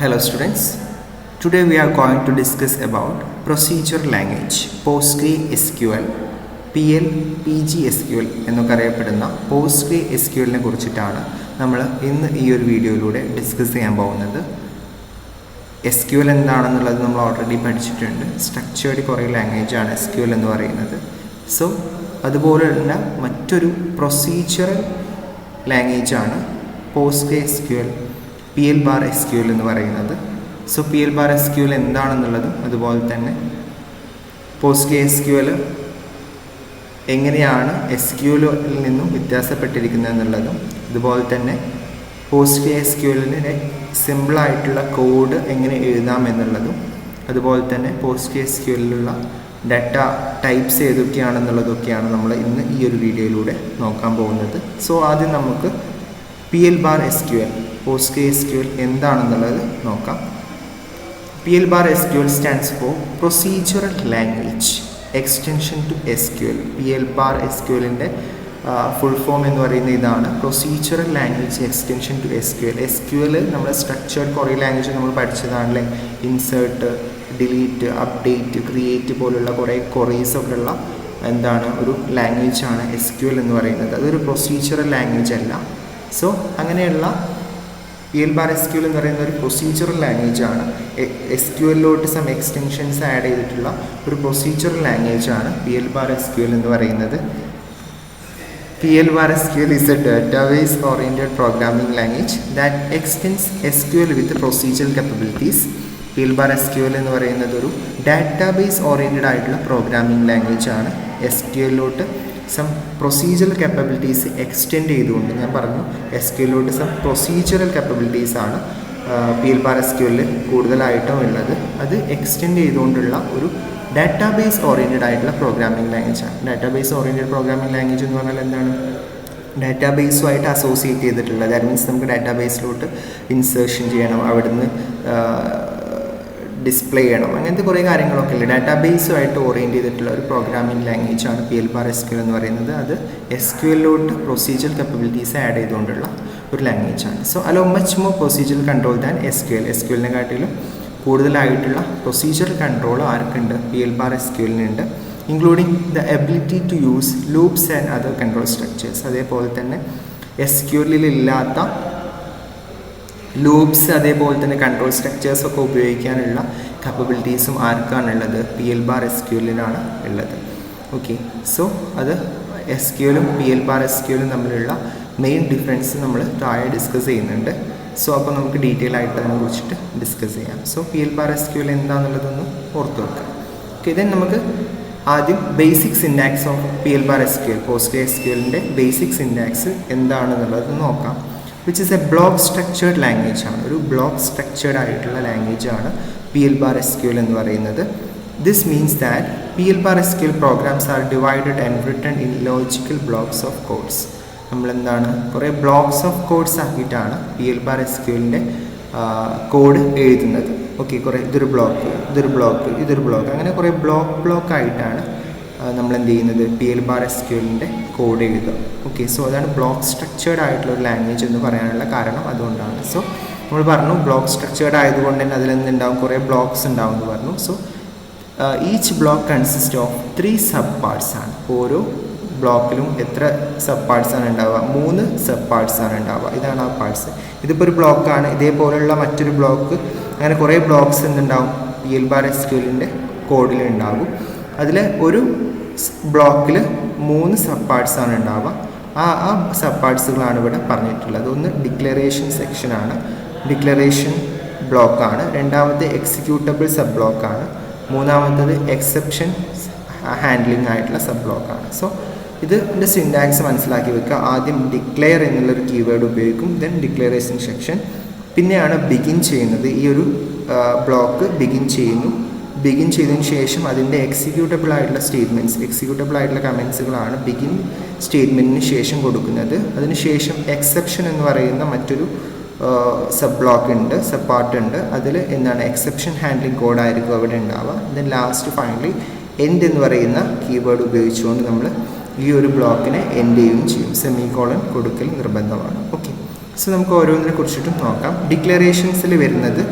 Hello students, today we are going to discuss about procedure language, PostgreSQL, PL, PGSQL എന്നൊക്കെ അറിയപ്പെടുന്ന PostgreSQLനെ കുറിച്ചിട്ടാണ് നമ്മൾ ഇന്ന് ഈ ഒരു വീഡിയോയിലൂടെ ഡിസ്കസ് ചെയ്യാൻ പോകുന്നത്. SQL എന്താണെന്നുള്ളത് നമ്മൾ ഓൾറെഡി പഠിച്ചിട്ടുണ്ട്. സ്ട്രക്ചേർഡ് കുറേ ലാംഗ്വേജാണ് SQL എന്ന് പറയുന്നത്. സോ അതുപോലെയുള്ള മറ്റൊരു പ്രൊസീജിയറൽ ലാംഗ്വേജാണ് PostgreSQL, PL/SQL എന്ന് പറയുന്നത്. സോ PL/SQL എന്താണെന്നുള്ളതും അതുപോലെ തന്നെ PostgreSQL എങ്ങനെയാണ് SQLിൽ നിന്നും വ്യത്യാസപ്പെട്ടിരിക്കുന്നത് എന്നുള്ളതും അതുപോലെ തന്നെ PostgreSQLിൻ്റെ സിമ്പിളായിട്ടുള്ള കോഡ് എങ്ങനെ എഴുതാം എന്നുള്ളതും അതുപോലെ തന്നെ PostgreSQLിലുള്ള ഡാറ്റ ടൈപ്സ് ഏതൊക്കെയാണെന്നുള്ളതൊക്കെയാണ് നമ്മൾ ഇന്ന് ഈ ഒരു വീഡിയോയിലൂടെ നോക്കാൻ പോകുന്നത്. സോ ആദ്യം നമുക്ക് PL/SQL, PostgreSQL എന്താണെന്നുള്ളത് നോക്കാം. PL/SQL stands for procedural language extension to SQL. PL/SQLിൻ്റെ ഫുൾ ഫോം എന്ന് പറയുന്നത് ഇതാണ്, procedural language extension to SQL. നമ്മൾ സ്ട്രക്ചേർഡ് കുറേ ലാംഗ്വേജ് നമ്മൾ പഠിച്ചതാണല്ലേ, ഇൻസേർട്ട്, ഡിലീറ്റ്, അപ്ഡേറ്റ്, ക്രിയേറ്റ് പോലുള്ള കുറേ ക്വറീസൊക്കെ ഉള്ള ഒരു ലാംഗ്വേജാണ് SQL എന്ന് പറയുന്നത്. അതൊരു പ്രൊസീജിയറൽ ലാംഗ്വേജ് അല്ല. സോ അങ്ങനെയുള്ള PL/SQL എന്ന് പറയുന്ന ഒരു പ്രൊസീജിയറൽ ലാംഗ്വേജാണ്. SQLിലോട്ട് സം എക്സ്റ്റൻഷൻസ് ആഡ് ചെയ്തിട്ടുള്ള ഒരു പ്രൊസീജിയറൽ ലാംഗ്വേജാണ് PL/SQL എന്ന് പറയുന്നത്. PL/SQL is a database oriented programming language that extends SQL with procedural capabilities. PL/SQL എന്ന് പറയുന്നത് ഒരു ഡാറ്റാബേസ് ഓറിയൻറ്റഡ് ആയിട്ടുള്ള പ്രോഗ്രാമിംഗ് ലാംഗ്വേജ് ആണ്. SQLിലോട്ട് സം പ്രൊസീജിയറൽ കാപ്പബിലിറ്റീസ് എക്സ്റ്റെൻഡ് ചെയ്തുകൊണ്ട്, ഞാൻ പറഞ്ഞു SQLിലോട്ട് സം പ്രൊസീജിയറൽ കാപ്പബിലിറ്റീസ് ആണ് PL/SQLിൽ കൂടുതലായിട്ടും ഉള്ളത്. അത് എക്സ്റ്റെൻഡ് ചെയ്തുകൊണ്ടുള്ള ഒരു ഡാറ്റാബേസ് ഓറിയൻറ്റഡ് ആയിട്ടുള്ള പ്രോഗ്രാമിംഗ് ലാംഗ്വേജാണ്. ഡാറ്റാബേസ് ഓറിയൻറ്റഡ് പ്രോഗ്രാമിംഗ് ലാംഗ്വേജ് എന്ന് പറഞ്ഞാൽ എന്താണ്? ഡാറ്റാബേസുമായിട്ട് അസോസിയേറ്റ് ചെയ്തിട്ടുള്ള, ദാറ്റ് മീൻസ് നമുക്ക് ഡാറ്റാബേസിലോട്ട് ഇൻസേർഷൻ ചെയ്യണം, അവിടുന്ന് ഡിസ്പ്ലേ ചെയ്യണം, അങ്ങനത്തെ കുറേ കാര്യങ്ങളൊക്കെ ഇല്ല. ഡാറ്റാബേസുമായിട്ട് ഓറിയൻറ്റ് ചെയ്തിട്ടുള്ള ഒരു പ്രോഗ്രാമിംഗ് ലാംഗ്വേജാണ് PL/SQL എന്ന് പറയുന്നത്. അത് SQLിലോട്ട് പ്രൊസീജിയറൽ കാപ്പബിലിറ്റീസ് ആഡ് ചെയ്തുകൊണ്ടുള്ള ഒരു ലാംഗ്വേജാണ്. So allow much more procedural control than SQLിനെ കാട്ടിലും കൂടുതലായിട്ടുള്ള പ്രൊസീജിയറൽ കൺട്രോൾ ആർക്കുണ്ട്? PL/SQLിനുണ്ട്, including the ability to use loops and other control structures. അതേപോലെ തന്നെ SQLിലില്ലാത്ത ലൂപ്സ് അതേപോലെ തന്നെ കൺട്രോൾ സ്ട്രക്ചേഴ്സൊക്കെ ഉപയോഗിക്കാനുള്ള കപ്പബിലിറ്റീസും ആർക്കാണുള്ളത്? PL/SQLിനാണ് ഉള്ളത്. ഓക്കെ, സോ അത് SQLും PL/SQLും തമ്മിലുള്ള മെയിൻ ഡിഫറൻസ് നമ്മൾ താഴെ ഡിസ്കസ് ചെയ്യുന്നുണ്ട്. സോ അപ്പോൾ നമുക്ക് ഡീറ്റെയിൽ ആയിട്ട് അതിനെ കുറിച്ചിട്ട് ഡിസ്കസ് ചെയ്യാം. സോ PL/SQL എന്താണെന്നുള്ളതൊന്ന് ഓർത്ത് വെക്കാം. ഓക്കെ, ദെൻ നമുക്ക് ആദ്യം ബേസിക് സിൻടാക്സ് ഓഫ് PL/SQL, PostgreSQLിൻ്റെ ബേസിക് സിൻടാക്സ് എന്താണെന്നുള്ളത് നോക്കാം. Which is a block structured language ആണ്. ഒരു ബ്ലോക്ക് സ്ട്രക്ചേർഡ് ആയിട്ടുള്ള ലാംഗ്വേജ് ആണ് PL/SQL എന്ന് പറയുന്നത്. This means that PL/SQL programs are divided and written in logical blocks of codes. നമ്മളെന്താണ് കുറേ ബ്ലോക്സ് ഓഫ് കോഡ്സ് ആക്കിയിട്ടാണ് PL/SQLിൻ്റെ കോഡ് എഴുതുന്നത്. ഓക്കെ, കുറേ ഇതൊരു ബ്ലോക്ക്, ഇതൊരു ബ്ലോക്ക്, ഇതൊരു ബ്ലോക്ക്, അങ്ങനെ കുറേ ബ്ലോക്ക് ആയിട്ടാണ് നമ്മൾ എന്ത് ചെയ്യുന്നത്? PL/SQLിൻ്റെ കോഡ് എഴുതുക. ഓക്കെ, സോ അതാണ് ബ്ലോക്ക് സ്ട്രക്ചേർഡ് ആയിട്ടുള്ള ഒരു ലാംഗ്വേജ് എന്ന് പറയാനുള്ള കാരണം അതുകൊണ്ടാണ്. സോ നമ്മൾ പറഞ്ഞു ബ്ലോക്ക് സ്ട്രക്ചേർഡ് ആയതുകൊണ്ട് തന്നെ അതിലെന്തുണ്ടാവും? കുറേ ബ്ലോക്സ് ഉണ്ടാവും എന്ന് പറഞ്ഞു. So each block consist of 3 sub parts ആണ്. ഓരോ ബ്ലോക്കിലും എത്ര സബ് പാർട്സ് ആണ് ഉണ്ടാവുക? 3 സബ് പാർട്സ് ആണ് ഉണ്ടാവുക. ഇതാണ് ആ പാർട്സ്. ഇതിപ്പോൾ ഒരു ബ്ലോക്കാണ്, ഇതേപോലെയുള്ള മറ്റൊരു ബ്ലോക്ക്, അങ്ങനെ കുറേ ബ്ലോക്സ് എന്തുണ്ടാവും? PL/SQLിൻ്റെ കോഡിൽ ഉണ്ടാകും. അതിൽ ഒരു ബ്ലോക്കിൽ 3 സബ് പാർട്സ് ആണ് ഉണ്ടാവുക. ആ സബ് പാർട്സുകളാണ് ഇവിടെ പറഞ്ഞിട്ടുള്ളത്. ഒന്ന് ഡിക്ലറേഷൻ സെക്ഷനാണ്, ഡിക്ലറേഷൻ ബ്ലോക്കാണ്. രണ്ടാമത്തെ എക്സിക്യൂട്ടബിൾ സബ് ബ്ലോക്കാണ്. മൂന്നാമത്തത് എക്സെപ്ഷൻ ഹാൻഡ്ലിംഗ് ആയിട്ടുള്ള സബ് ബ്ലോക്കാണ്. സോ ഇതിൻ്റെ സിൻടാക്സ് മനസ്സിലാക്കി വെക്കുക. ആദ്യം ഡിക്ലെയർ എന്നുള്ളൊരു കീവേഡ് ഉപയോഗിക്കും, ദെൻ ഡിക്ലറേഷൻ സെക്ഷൻ, പിന്നെയാണ് ബിഗിൻ ചെയ്യുന്നത്. ഈ ഒരു ബ്ലോക്ക് ബിഗിൻ ചെയ്യുന്നു. ബിഗിൻ ചെയ്തതിന് ശേഷം അതിൻ്റെ എക്സിക്യൂട്ടബിൾ ആയിട്ടുള്ള സ്റ്റേറ്റ്മെൻറ്റ്സ്, എക്സിക്യൂട്ടബിൾ ആയിട്ടുള്ള കമൻസുകളാണ് ബിഗിൻ സ്റ്റേറ്റ്മെൻറ്റിന് ശേഷം കൊടുക്കുന്നത്. അതിനുശേഷം എക്സെപ്ഷൻ എന്ന് പറയുന്ന മറ്റൊരു സബ് ബ്ലോക്ക് ഉണ്ട്, സബ് പാർട്ട് ഉണ്ട്. അതിൽ എന്താണ്? എക്സെപ്ഷൻ ഹാൻഡ്ലിംഗ് കോഡായിരിക്കും അവിടെ ഉണ്ടാവുക. ദെൻ ലാസ്റ്റ് ഫൈനലി എൻഡ് എന്ന് പറയുന്ന കീവേഡ് ഉപയോഗിച്ചുകൊണ്ട് നമ്മൾ ഈ ഒരു ബ്ലോക്കിനെ എൻഡ് ചെയ്യുകയും ചെയ്യും. സെമികോളൻ കൊടുക്കൽ നിർബന്ധമാണ്. ഓക്കെ, സോ നമുക്ക് ഓരോന്നിനെ കുറിച്ചിട്ടും നോക്കാം. ഡിക്ലറേഷൻസിൽ വരുന്നത്,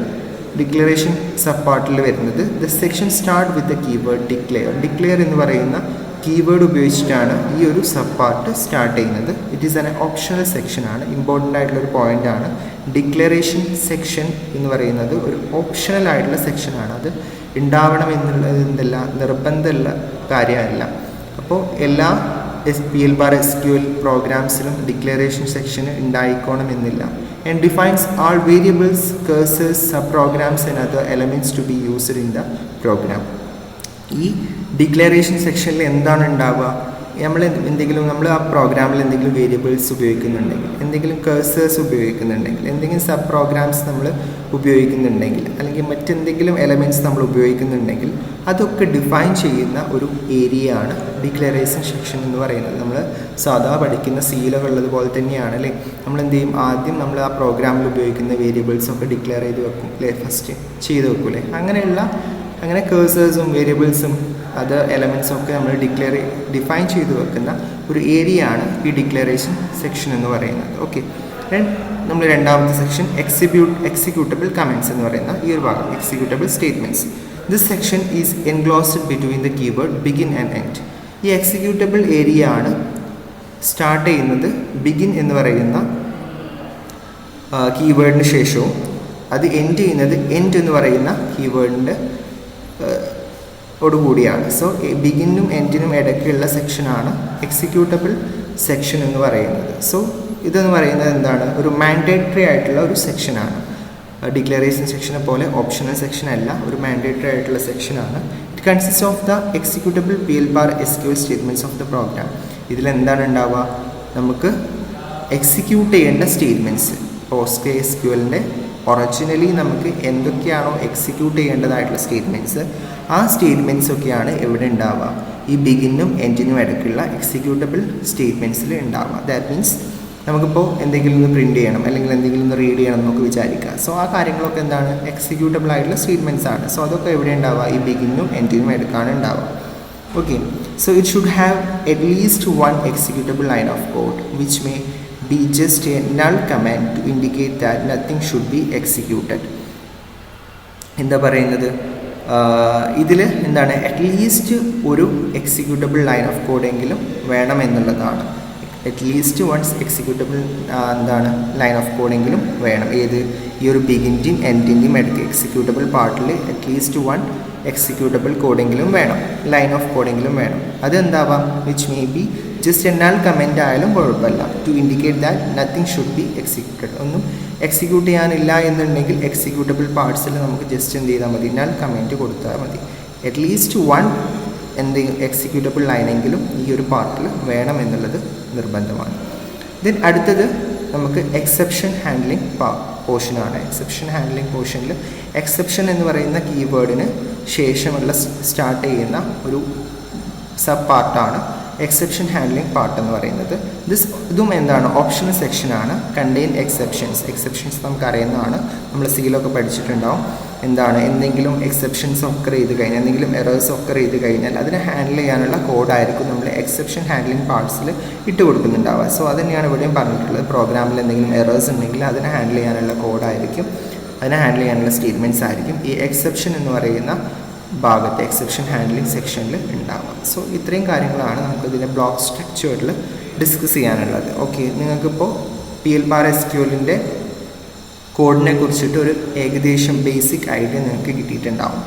ഡിക്ലറേഷൻ സബ് പാർട്ടിൽ വരുന്നത് the section start with the keyword declare. Declare എന്ന് പറയുന്ന കീവേഡ് ഉപയോഗിച്ചിട്ടാണ് ഈ ഒരു സബ് പാർട്ട് സ്റ്റാർട്ട് ചെയ്യുന്നത്. ഇറ്റ് ഈസ് ആൻ ഓപ്ഷണൽ സെക്ഷനാണ്. ഇമ്പോർട്ടൻ്റ് ആയിട്ടുള്ളൊരു പോയിൻ്റാണ്. ഡിക്ലറേഷൻ സെക്ഷൻ എന്ന് പറയുന്നത് ഒരു ഓപ്ഷണൽ ആയിട്ടുള്ള സെക്ഷനാണ്. അത് ഉണ്ടാവണം എന്നുള്ളതെന്തല്ല നിർബന്ധമുള്ള കാര്യമല്ല. അപ്പോൾ എല്ലാ PL/SQL പ്രോഗ്രാംസിലും ഡിക്ലറേഷൻ സെക്ഷൻ ഉണ്ടായിക്കോണമെന്നില്ല. And defines all variables, cursors, subprograms and other elements to be used in the program. ഈ ഡിക്ലറേഷൻ സെക്ഷനിൽ എന്താണ് ഉണ്ടാവുക? നമ്മൾ ആ പ്രോഗ്രാമിൽ എന്തെങ്കിലും വേരിയബിൾസ് ഉപയോഗിക്കുന്നുണ്ടെങ്കിൽ, എന്തെങ്കിലും കേഴ്സേഴ്സ് ഉപയോഗിക്കുന്നുണ്ടെങ്കിൽ, എന്തെങ്കിലും സബ് പ്രോഗ്രാംസ് നമ്മൾ ഉപയോഗിക്കുന്നുണ്ടെങ്കിൽ, അല്ലെങ്കിൽ മറ്റെന്തെങ്കിലും എലമെൻറ്റ്സ് നമ്മൾ ഉപയോഗിക്കുന്നുണ്ടെങ്കിൽ അതൊക്കെ ഡിഫൈൻ ചെയ്യുന്ന ഒരു ഏരിയ ആണ് ഡിക്ലറേഷൻ സെക്ഷൻ എന്ന് പറയുന്നത്. നമ്മൾ സാധാ പഠിക്കുന്ന സീലൊക്കെ ഉള്ളതുപോലെ തന്നെയാണ് അല്ലേ. നമ്മൾ എന്ത് ചെയ്യും, ആദ്യം നമ്മൾ ആ പ്രോഗ്രാമിൽ ഉപയോഗിക്കുന്ന വേരിയബിൾസൊക്കെ ഡിക്ലെയർ ചെയ്ത് വെക്കും അല്ലേ, ഫസ്റ്റ് ചെയ്ത് വെക്കൂലേ. അങ്ങനെ കേഴ്സേഴ്സും വേരിയബിൾസും അത് എലമെൻറ്റ്സും ഒക്കെ നമ്മൾ ഡിഫൈൻ ചെയ്ത് വെക്കുന്ന ഒരു ഏരിയ ആണ് ഈ ഡിക്ലറേഷൻ സെക്ഷൻ എന്ന് പറയുന്നത്. ഓക്കെ, നമ്മൾ രണ്ടാമത്തെ സെക്ഷൻ എക്സിക്യൂട്ടബിൾ കമൻറ്റ്സ് എന്ന് പറയുന്ന ഈ ഒരു ഭാഗം, executable statements. This section is enclosed between the keyword begin and end. ഈ എക്സിക്യൂട്ടബിൾ ഏരിയ ആണ് സ്റ്റാർട്ട് ചെയ്യുന്നത് ബിഗിൻ എന്ന് പറയുന്ന കീവേഡിന് ശേഷവും അത് എൻഡ് ചെയ്യുന്നത് എൻഡ് എന്ന് പറയുന്ന കീവേഡിൻ്റെ ഓടുകൂടിയാണ്. സോ ബിഗിനും എൻഡിനും ഇടയ്ക്കുള്ള സെക്ഷനാണ് എക്സിക്യൂട്ടബിൾ സെക്ഷൻ എന്ന് പറയുന്നത്. സോ ഇതെന്ന് പറയുന്നത് എന്താണ്, ഒരു മാൻഡേറ്ററി ആയിട്ടുള്ള ഒരു സെക്ഷനാണ്. ഡിക്ലറേഷൻ സെക്ഷനെ പോലെ ഓപ്ഷണൽ സെക്ഷൻ അല്ല, ഒരു മാൻഡേറ്ററി ആയിട്ടുള്ള സെക്ഷനാണ്. It consist of the executable PL/SQL statements of the program. ഇതിലെന്താണ് ഉണ്ടാവുക, നമുക്ക് എക്സിക്യൂട്ട് ചെയ്യേണ്ട സ്റ്റേറ്റ്മെൻറ്റ്സ്. PostgreSQLൻ്റെ ഒറിജിനലി നമുക്ക് എന്തൊക്കെയാണോ എക്സിക്യൂട്ട് ചെയ്യേണ്ടതായിട്ടുള്ള സ്റ്റേറ്റ്മെൻറ്റ്സ്, ആ സ്റ്റേറ്റ്മെൻറ്റ്സ് ഒക്കെയാണ് എവിടെ ഉണ്ടാവുക, ഈ ബിഗിനും എൻഡിനും ഇടയ്ക്കുള്ള എക്സിക്യൂട്ടബിൾ സ്റ്റേറ്റ്മെൻറ്റ്സിൽ ഉണ്ടാവുക. ദാറ്റ് മീൻസ് നമുക്കിപ്പോൾ എന്തെങ്കിലും ഒന്ന് പ്രിൻറ്റ് ചെയ്യണം അല്ലെങ്കിൽ എന്തെങ്കിലും ഒന്ന് റീഡ് ചെയ്യണം എന്നൊക്കെ വിചാരിക്കുക. സോ ആ കാര്യങ്ങളൊക്കെ എന്താണ്, എക്സിക്യൂട്ടബിൾ ആയിട്ടുള്ള സ്റ്റേറ്റ്മെൻറ്റ്സ് ആണ്. സോ അതൊക്കെ എവിടെ ഉണ്ടാവുക, ഈ ബിഗിനും എൻഡിനും ഇടയ്ക്കാണ് ഉണ്ടാവുക. Okay, so it should have at least one executable line of code which may be just a null command to indicate that nothing should be executed. എന്താ പറയുന്നത്, ഇതിൽ എന്താണ്, അറ്റ്ലീസ്റ്റ് ഒരു എക്സിക്യൂട്ടബിൾ ലൈൻ ഓഫ് കോഡ് എങ്കിലും വേണം എന്നുള്ളതാണ്. അറ്റ്ലീസ്റ്റ് വൺസ് എക്സിക്യൂട്ടബിൾ എന്താണ് line of കോഡെങ്കിലും വേണം. ഏത്, ഈ ഒരു ബിഗിൻ്റെയും എൻഡിൻ്റെയും ഇടയ്ക്ക് എക്സിക്യൂട്ടബിൾ പാർട്ടിൽ അറ്റ്ലീസ്റ്റ് വൺ എക്സിക്യൂട്ടബിൾ കോഡെങ്കിലും വേണം, ലൈൻ ഓഫ് കോഡെങ്കിലും വേണം. അതെന്താവാം, which may be just a null comment ആയാലും കുഴപ്പമില്ല. To indicate that nothing should be executed. ഒന്നും എക്സിക്യൂട്ട് ചെയ്യാനില്ല എന്നുണ്ടെങ്കിൽ എക്സിക്യൂട്ടബിൾ പാർട്സിൽ നമുക്ക് ജസ്റ്റ് എന്ത് ചെയ്താൽ മതി, നൾ കമൻറ്റ് കൊടുത്താൽ മതി. അറ്റ്ലീസ്റ്റ് വൺ എക്സിക്യൂട്ടബിൾ ലൈനെങ്കിലും ഈ ഒരു പാർട്ടിൽ വേണം എന്നുള്ളത് നിർബന്ധമാണ്. ദെൻ അടുത്തത് നമുക്ക് എക്സെപ്ഷൻ ഹാൻഡ്ലിംഗ് പോർഷനാണ്. എക്സെപ്ഷൻ ഹാൻഡ്ലിംഗ് പോർഷനിൽ എക്സെപ്ഷൻ എന്ന് പറയുന്ന കീവേഡിന് ശേഷമുള്ള സ്റ്റാർട്ട് ചെയ്യുന്ന ഒരു സബ് പാർട്ടാണ് എക്സെപ്ഷൻ ഹാൻഡ്ലിംഗ് പാർട്ട് എന്ന് പറയുന്നത്. ഇതും എന്താണ്, ഓപ്ഷണൽ സെക്ഷനാണ്. കണ്ടെയ്ൻ എക്സെപ്ഷൻസ് നമുക്ക് അറിയുന്നതാണ്, നമ്മൾ സീലൊക്കെ പഠിച്ചിട്ടുണ്ടാവും. എന്താണ്, എന്തെങ്കിലും എക്സെപ്ഷൻസ് ഒക്കർ ചെയ്ത് കഴിഞ്ഞാൽ, എന്തെങ്കിലും എറേഴ്സ് ഒക്കർ ചെയ്ത് കഴിഞ്ഞാൽ അതിനെ ഹാൻഡിൽ ചെയ്യാനുള്ള കോഡായിരിക്കും നമ്മൾ എക്സെപ്ഷൻ ഹാൻഡ്ലിംഗ് പാർട്സിൽ ഇട്ട് കൊടുക്കുന്നുണ്ടാവുക. സോ അത് തന്നെയാണ് ഇവിടെയും പറഞ്ഞിട്ടുള്ളത്. പ്രോഗ്രാമിൽ എന്തെങ്കിലും എറേഴ്സ് ഉണ്ടെങ്കിൽ അതിനെ ഹാൻഡിൽ ചെയ്യാനുള്ള കോഡായിരിക്കും, അതിനെ ഹാൻഡിൽ ചെയ്യാനുള്ള സ്റ്റേറ്റ്മെൻറ്റ്സ് ആയിരിക്കും ഈ എക്സെപ്ഷൻ എന്ന് പറയുന്ന ഭാഗത്ത്, എക്സെപ്ഷൻ ഹാൻഡ്ലിംഗ് സെക്ഷനിൽ ഉണ്ടാവുക. സോ ഇത്രയും കാര്യങ്ങളാണ് നമുക്കിതിൻ്റെ ബ്ലോക്ക് സ്ട്രക്ചറിൽ ഡിസ്കസ് ചെയ്യാനുള്ളത്. ഓക്കെ, നിങ്ങൾക്കിപ്പോൾ PL/SQLൻ്റെ കോഡിനെ കുറിച്ചിട്ട് ഒരു ഏകദേശം ബേസിക് ഐഡിയ നിങ്ങൾക്ക് കിട്ടിയിട്ടുണ്ടാവും.